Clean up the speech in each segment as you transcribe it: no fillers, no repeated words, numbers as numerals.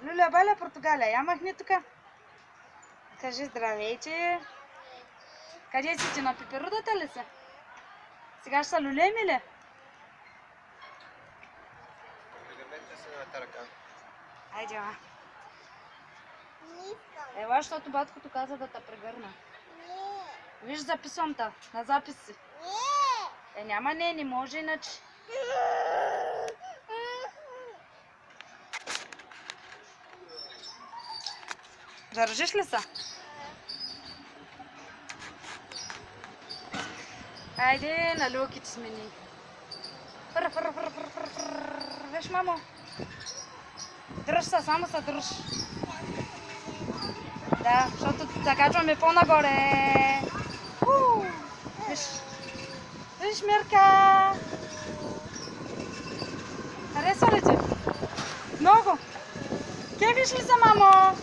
Люля Баля, Португалия. Я махни тук. Кажи здравейте. Къде си ти, на пеперудата ли си? Сега ще са люлеми ли? Пригърнете се на ръка. Айде, ма. Ева, защото баткото каза да те прегърна. Виж, записвам та. На запис си. Няма не може иначе. Държиш ли са? Айде, на люките смени. Виж, мамо. Дръж се, само се дръж. Да, защото се качваме по-нагоре. Виж. Виж, Мирка. Харесва ли ти? Много. Кефиш ли са, мамо?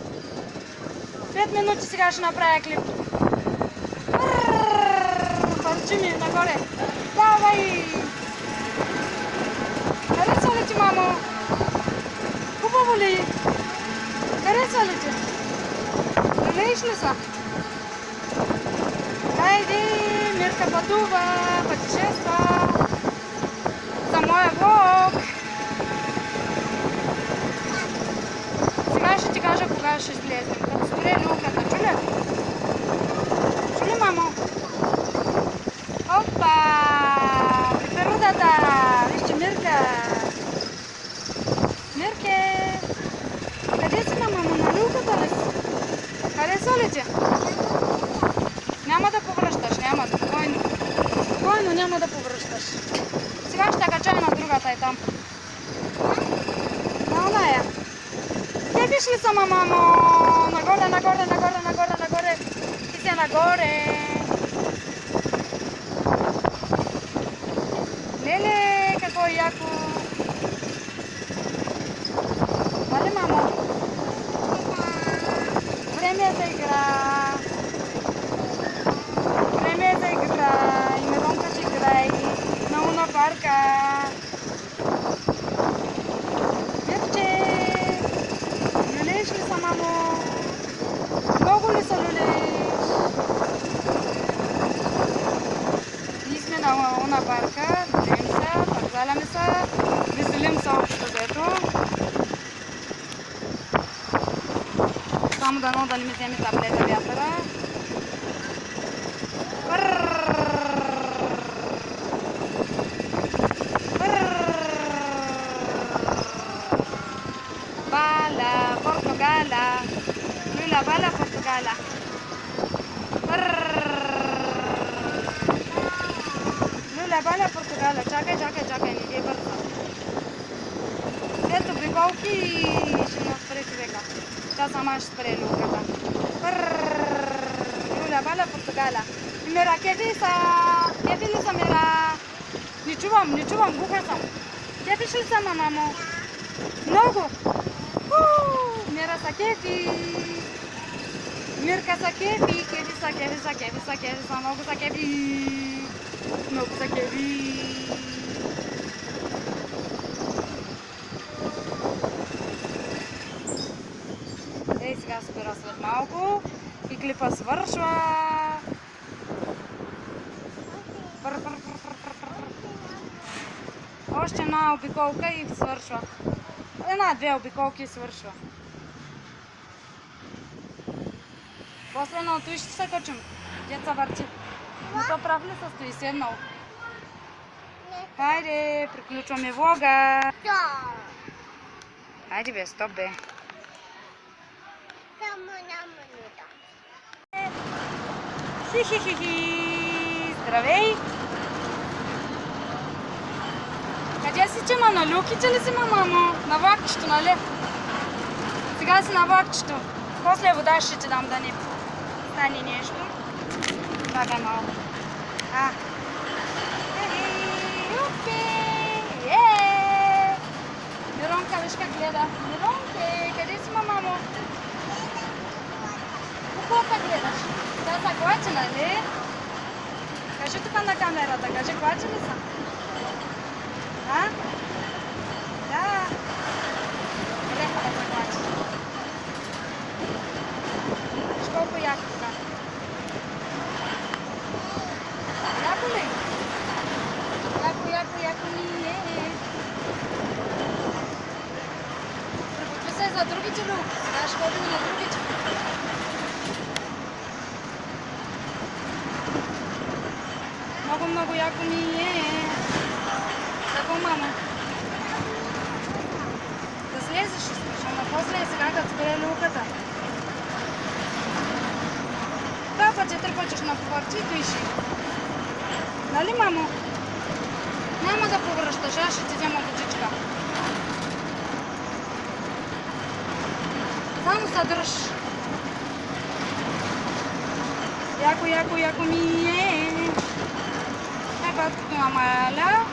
5 минути сега ще направя клип. Парчи ми нагоре. Давай! Харесва ли ти, мамо? Хубаво ли? Харесва ли ти? Налееш ли са? Хайде, Мирка пътува, пътешества за моя влог. Сега ще ти кажа кога ще излезем. Като спре люката, чули? Чули, мамо? Опа! Пеперудата! Вижте, Мирка! Мирке! Къде си, мамо? На люката ли си? Харесва ли ти? Няма да повръщаш, няма да. Спокойно. Спокойно, няма да повръщаш. Сега ще кача на другата и там. На оная. Кефиш ли са, мамо? Нагоре, нагоре, нагоре, нагоре, нагоре. Ти се нагоре. Леле, какво е яко. Нали, мамо? Време е за игра. Време е за игра. И Миронка ще играе на Луна парка. Мирче! Люлееш ли са, мамо? Много ли са люлееш? Ние сме на Луна парка. Люлеем се, пързаляме се. Веселим се общо взето. Само дано да не ми вземе таблета вятъра. Bala, Portugala. Lula Bala, Portugala. Lula Bala, Portugala. Чакай, чакай, чакай, не дей бързо. Ето обиколки и ще ме спре човека. Тя сама ще спре люката. Lula Bala, Portugala. Мира, кефи ли са, Мира? Не чувам, глуха съм. Кефиш ли са, мамо? Много! Мира са кефи! Мирка са кефи! Кефи са, много са кефи! Много са кефи! Ей, сега спира след малко и клипа свършва. Още една обиколка и свършва. Една-две обиколки и свършва. После на той ще се качим. Деца върти. Но то прав ли се стои седнал? Хайде, приключваме влога. Хайде бе, стоп бе. Само на минута. Хи-хи-хи-хи. Здравей! Къде си ти, ма? На люките ли си, мамо? На влакчето, нали? Сега си на влакчето. После вода ще ти дам да не стане нещо. Чакай малко. Юпи! Миронка, виж как гледа. Миронке, къде си, мамо? Какво гледаш? Тя са клачи, нали? Кажи тук на камерата, кажи клачи ли са? Да. за другите люлки. Сега ще ходим на другите. Много яко ми е. Тако, мамо. Да слезеш, искаш, ама после е сега, като спре люлката. Два пъти тръпачеш на повърти и диши. Нали, мамо? Няма да повръщаш, аз ще ти взема водичка. Само се дръж. Яко ми е. Баткото намаля.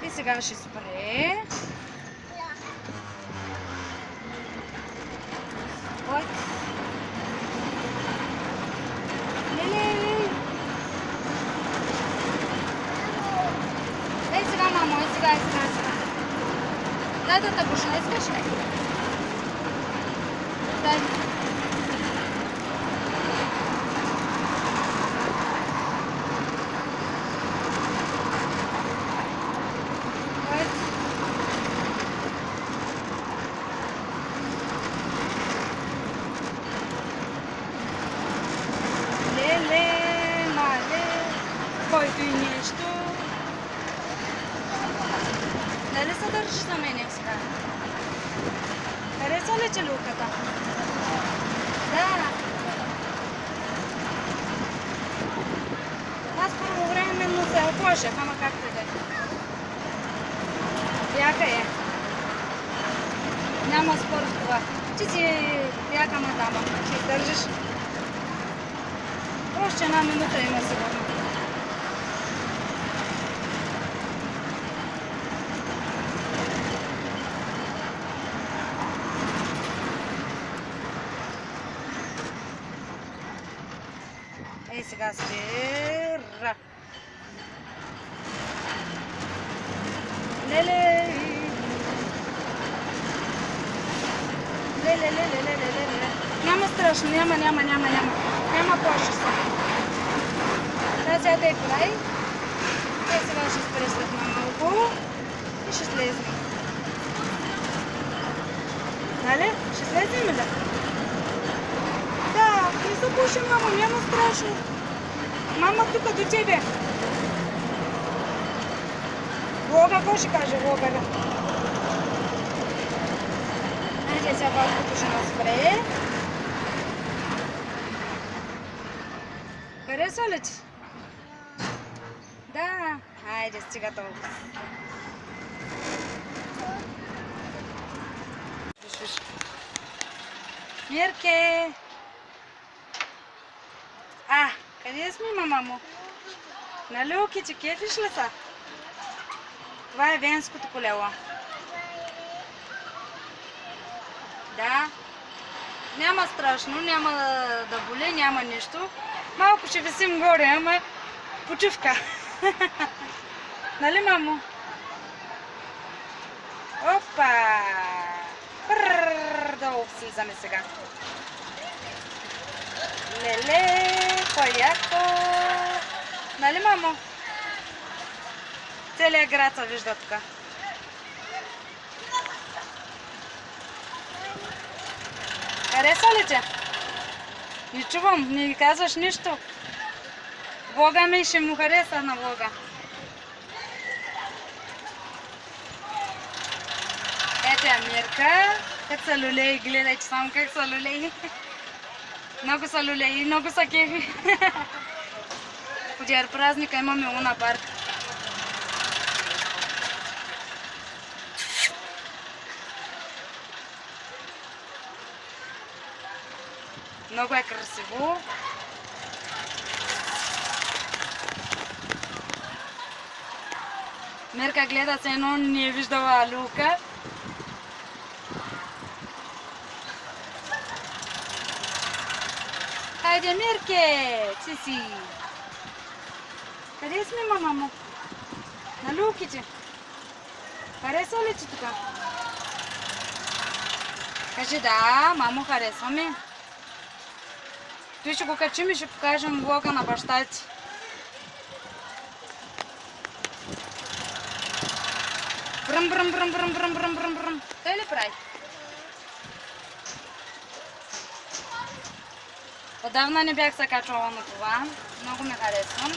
И сега ще спре. Ой. Леле. Ей сега, мамо, ей сега. Дай да те пушна, искаш ли? Дай. Който и нещо. Дали се държиш за мене сега? Хареса ли ти люлката? Да. Аз първо временно се оплашах, ама както да е. Яка е. Няма спор в това. Ти си яка мадама. Ще издържиш. Още една минута има сигурно. Ей сега спира. Леле. Няма страшно, няма. Няма плаши се. Да, сега да край. Ей сега ще спре след малко. И ще слезем. Нали? Ще слезем ли? Да, не се пуши, мамо, няма страшно. Мама тук до тебе. Бога, какво ще каже Бога? Хайде сега малкото ще нас спре. Хареса ли ти? Да, хайде стига толкова. Виж. Мирке! Къде сме, мамо? На люлките, кефиш ли са? Това е венското колело. Да. Няма страшно, няма да боли, няма нищо. Малко ще висим горе, ама почивка. Нали, мамо? Опа! Долу слизаме сега. Леле, по-яко! Нали, мамо? Целият град се вижда тук. Хареса ли те? Не чувам, не казваш нищо. Бога ми ще му хареса на Бога. Ето я Мирка. Как са люлеи, гледайте само как са люлеи. Много са люлеи, много са кефи. Подяр празника имаме луна парк. Много е красиво. Мирка гледа се едно, не е виждала люлка. Хайде, Мирке! Ти си! Къде сме, мамо? На люлките. Хареса ли ти тук? Кажи да, мамо, харесва ми. Той ще го качим и ще покажем влога на баща ти. Бръм, бръм, бръм, бръм, бръм, бръм, бръм, бръм. Той ли прави? Отдавна не бях се качвала на това. Много ме харесвам.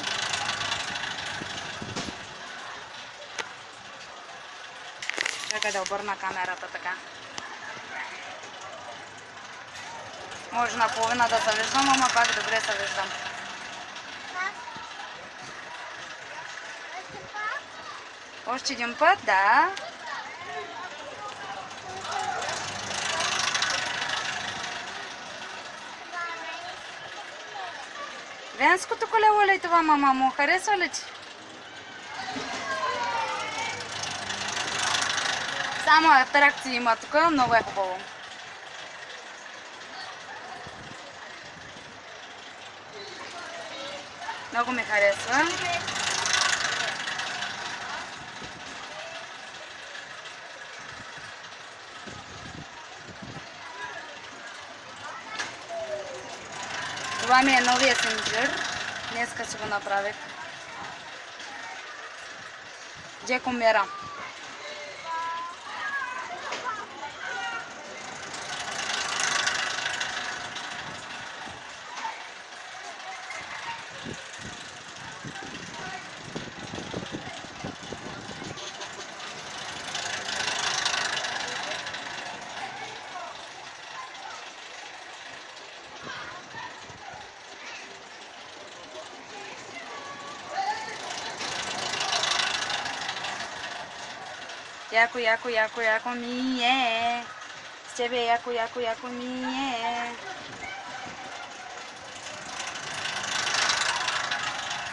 Чакай да обърна камерата така. Може наполовина да се виждам, ама пак добре се виждам. Още един път, да. Венското колело ли това, мама му? Харесва ли ти? Само атракции има тук, много е хубаво. Много ми харесва. Това ми е новия сенджир. Днеска си го направих. Джеко Мира. Яко, яко, яко, яко ми е. С тебе яко, яко, яко ми е.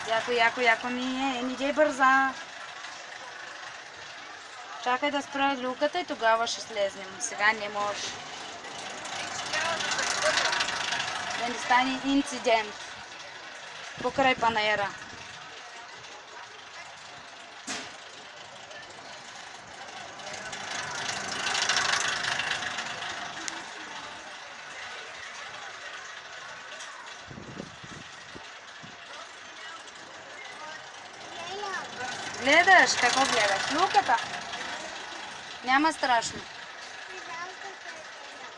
Яко, яко, яко ми е. Не дей бърза. Чакай да спра люката и тогава ще слезнем. Сега не може. Да не стане инцидент. Покрай панаира. Гледаш? Какво гледаш? Люката? Няма страшно.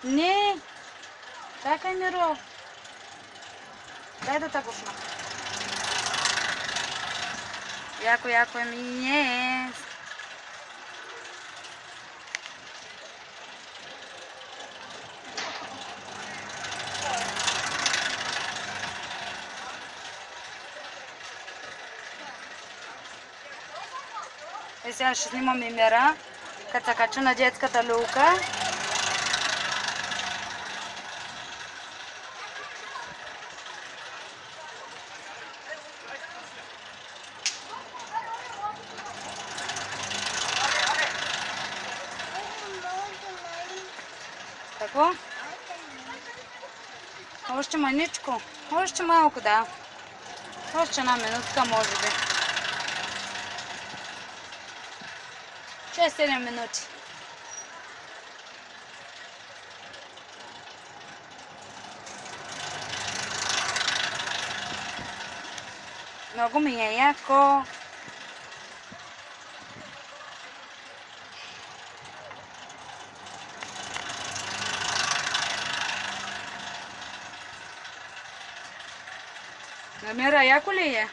Не. Чакай, Миро. Дай да те пусна. Яко, яко ми е. И сега ще снимам и Мира, като се кача на детската люлка. Какво? Още маничко. Още малко, да. Още една минутка, може би. 6-7 минути. Много ми е яко. Намира, яко ли е?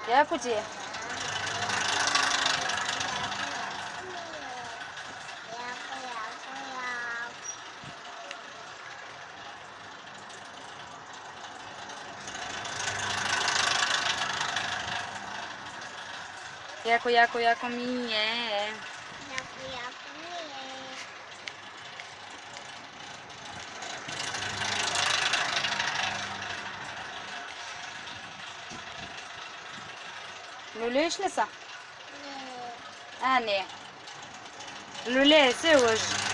Яко ти е? Яко, яко, яко ми е. Люлееш ли са? А, не. Люлее се лъжи.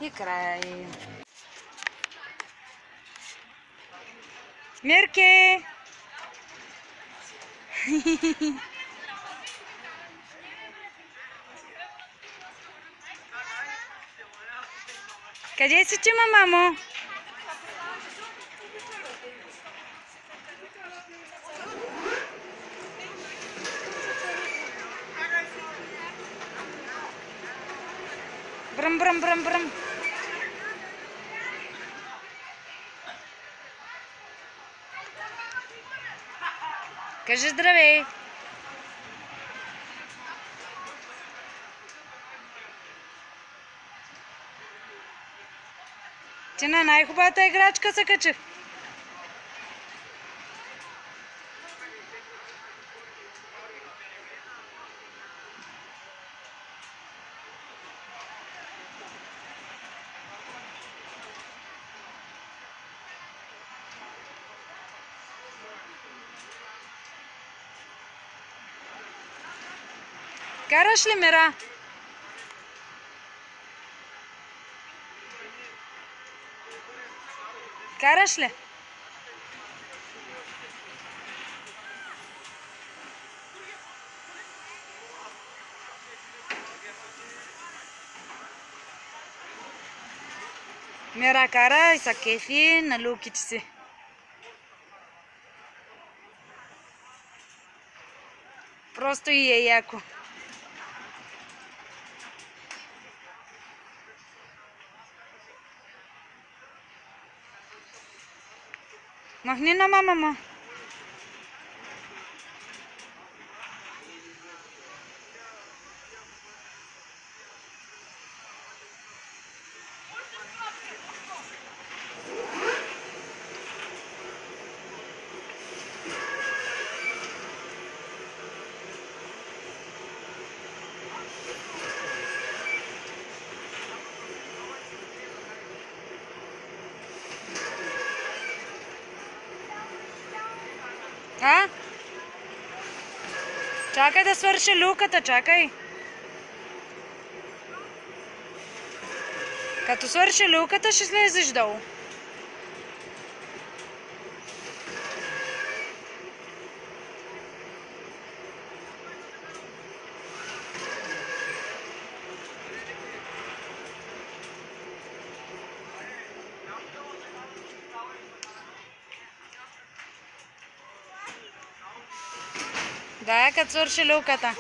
И край. Мирки! Къде си ти, мамо? Бръм, бръм, бръм, бръм. Кажи здравей. Ти на най-хубавата играчка се качих. Караш ли, Мира? Караш ли? Мира кара и са кефи на люките си. Просто и е яко. Махни на мама. А? Чакай да свърши люката, чакай. Като свърши люката, ще слезеш долу. Да, като свърши люката.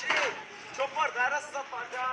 Ce? Ce-o păr, dar să facă...